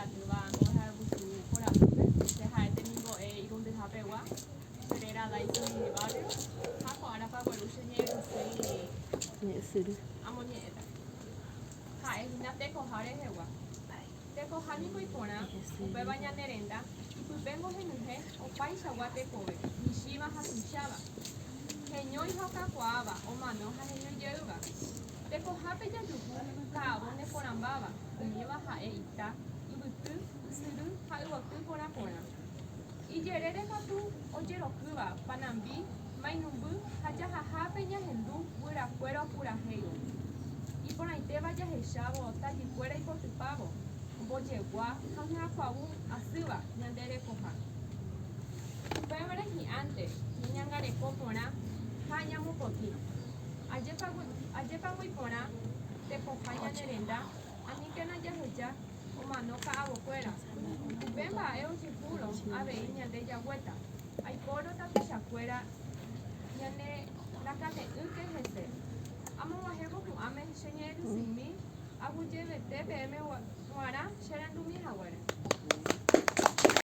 atyva mbohapyve korapýpe che ha'ete nimbo'e irundýhapegua Perera Daisy Barrio ha ko'árapa gueru che ñe'ẽrysýi Ñe'ẽsyry. amoñe'ẽta ha'ehína tekoha rehegua tekoha niko iporã upéva ñane renda ipypéngo henyhẽ opaichagua tekove michĩva ha tuicháva heñói ha okakuaáva omano ha heñoijeýva tekohápe jajuhu ka'avo neporãmbáva umíva ha'e ita yvyty ysyry ha yvoty porã porã ijerére katu ojerokýva Panambi Mainumby ha jahahápe ñahendu guyrakuéra opurahéivo iporãitéva jahechávo tajykuéra ipotypávo ombojegua ha hyakuãvu asýva ñande rekoha upévare hi'ánte ñeñangareko porã ha ñamopotĩ ajépango iporã tekoha ñane renda aníkena jaheja omano ka'avokuéra upe mba'e ojehúro avei ñande jagüeta aipóro tapichakuéra ñane rakate'ỹke hese amog̃uahẽvo hu'ãme che ñe'ẽrysýimi aguyjevete peẽme g̃uarã che rendumíhaguére